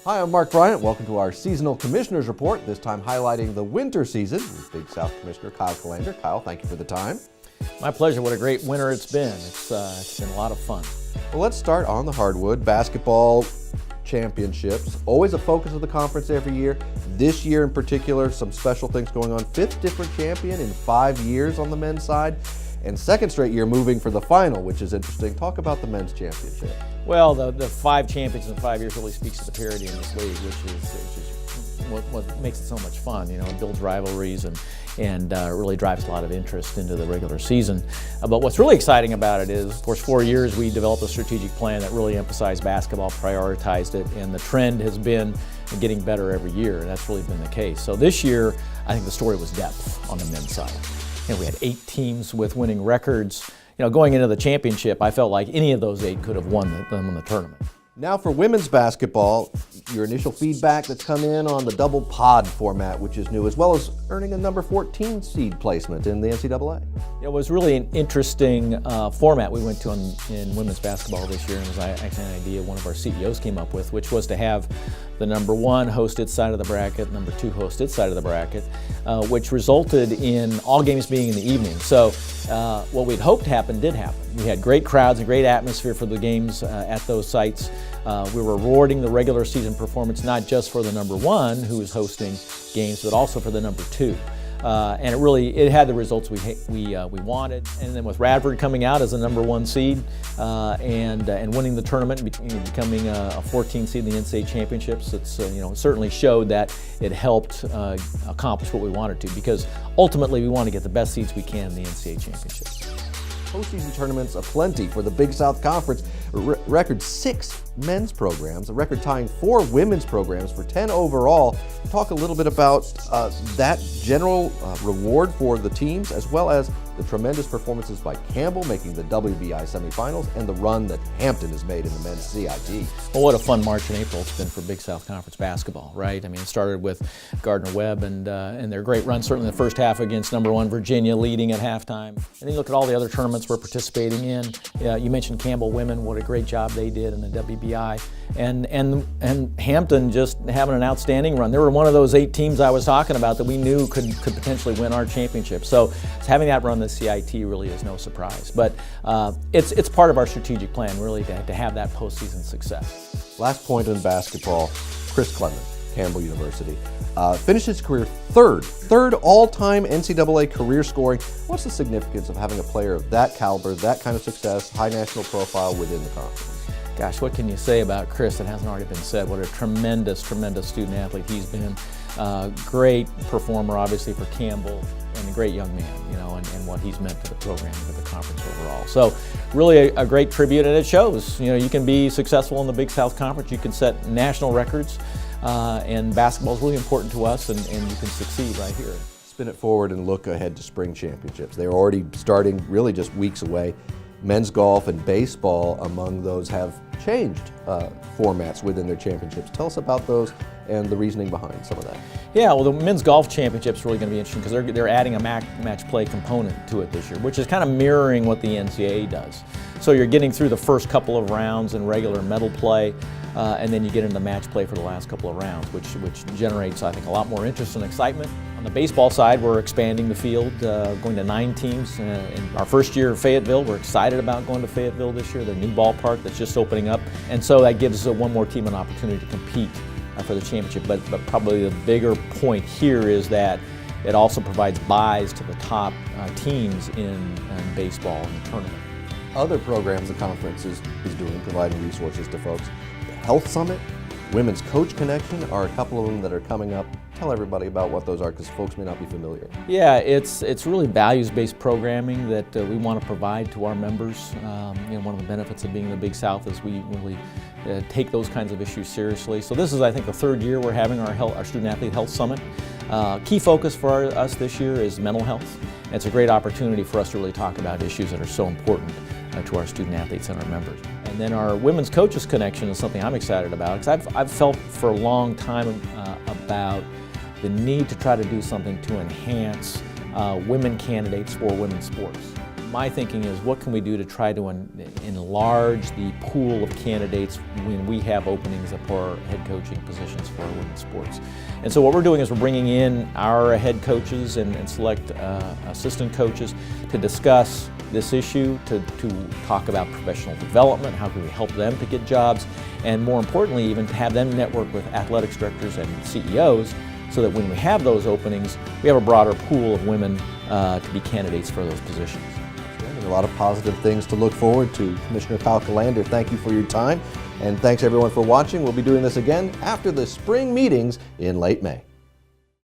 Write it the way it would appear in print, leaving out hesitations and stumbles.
Hi, I'm Mark Bryant. Welcome to our seasonal commissioners report, this time highlighting the winter season with Big South Commissioner Kyle Colander. Kyle, thank you for the time. My pleasure. What a great winter it's been. It's been a lot of fun. Well, let's start on the hardwood. Basketball championships, always a focus of the conference every year. This year in particular, some special things going on. 5th different champion in 5 years on the men's side, and 2nd straight year moving for the final, which is interesting. Talk about the men's championship. Well, the 5 champions in 5 years really speaks to the parity in this league, which is what makes it so much fun. You know, it builds rivalries and really drives a lot of interest into the regular season. But what's really exciting about it is, of course, 4 years we developed a strategic plan that really emphasized basketball, prioritized it, and the trend has been getting better every year, and that's really been the case. So this year, I think the story was depth on the men's side. You know, we had 8 teams with winning records. You know, going into the championship, I felt like any of those 8 could have won the tournament. Now for women's basketball, your initial feedback that's come in on the double pod format, which is new, as well as earning a number 14 seed placement in the NCAA. It was really an interesting format we went to in women's basketball this year, and it was actually an idea one of our CEOs came up with, which was to have the number 1 host its side of the bracket, number 2 host its side of the bracket, which resulted in all games being in the evening. So what we'd hoped happened did happen. We had great crowds and great atmosphere for the games at those sites. We were rewarding the regular season performance not just for the number 1 who was hosting games, but also for the number 2. And it had the results we wanted. And then with Radford coming out as the number 1 seed and winning the tournament, becoming a 14 seed in the NCAA championships, it's certainly showed that it helped accomplish what we wanted to, because ultimately we want to get the best seeds we can in the NCAA championships. Postseason tournaments aplenty for the Big South Conference. Record 6 men's programs, a record tying 4 women's programs for 10 overall. Talk a little bit about that general reward for the teams, as well as the tremendous performances by Campbell making the WBI semifinals and the run that Hampton has made in the men's CIT. Well, what a fun March and April it's been for Big South Conference basketball, right? I mean, it started with Gardner-Webb and their great run, certainly in the first half against number 1 Virginia, leading at halftime. And then you look at all the other tournaments we're participating in. You mentioned Campbell women, what a great job they did in the WBI. And Hampton just having an outstanding run. They were one of those 8 teams I was talking about that we knew could potentially win our championship. So having that run the CIT really is no surprise. But it's part of our strategic plan, really, to have that postseason success. Last point in basketball, Chris Clement, Campbell University. Finished his career third all-time NCAA career scoring. What's the significance of having a player of that caliber, that kind of success, high national profile within the conference? Gosh, what can you say about Chris that hasn't already been said? What a tremendous student athlete he's been. Great performer, obviously, for Campbell, and a great young man, and what he's meant to the program and to the conference overall. So really a great tribute, and it shows. You can be successful in the Big South Conference. You can set national records, and basketball is really important to us, and you can succeed right here. Spin it forward and look ahead to spring championships. They're already starting, really just weeks away. Men's golf and baseball among those have changed formats within their championships. Tell us about those and the reasoning behind some of that. Yeah, well, the men's golf championship is really going to be interesting because they're adding a match play component to it this year, which is kind of mirroring what the NCAA does. So you're getting through the first couple of rounds in regular medal play, and then you get into match play for the last couple of rounds, which generates, I think, a lot more interest and excitement. On the baseball side, we're expanding the field, going to 9 teams. In our first year in Fayetteville, we're excited about going to Fayetteville this year, the new ballpark that's just opening up. And so that gives one more team an opportunity to compete for the championship. But probably the bigger point here is that it also provides buys to the top teams in baseball in the tournament. Other programs the conference is doing, providing resources to folks. The Health Summit, Women's Coach Connection are a couple of them that are coming up. Tell everybody about what those are, because folks may not be familiar. Yeah, it's really values-based programming that we want to provide to our members. One of the benefits of being in the Big South is we really take those kinds of issues seriously. So this is, I think, the 3rd year we're having our Student Athlete Health Summit. Key focus for us this year is mental health. And it's a great opportunity for us to really talk about issues that are so important to our student athletes and our members. And then our Women's Coaches Connection is something I'm excited about, because I've felt for a long time about the need to try to do something to enhance women candidates for women's sports. my thinking is, what can we do to try to enlarge the pool of candidates when we have openings for head coaching positions for our women's sports? And so what we're doing is we're bringing in our head coaches and select assistant coaches to discuss this issue, to talk about professional development, how can we help them to get jobs, and more importantly, even to have them network with athletics directors and CEOs, so that when we have those openings, we have a broader pool of women to be candidates for those positions. A lot of positive things to look forward to. Commissioner Falkelander, thank you for your time, and thanks everyone for watching. We'll be doing this again after the spring meetings in late May.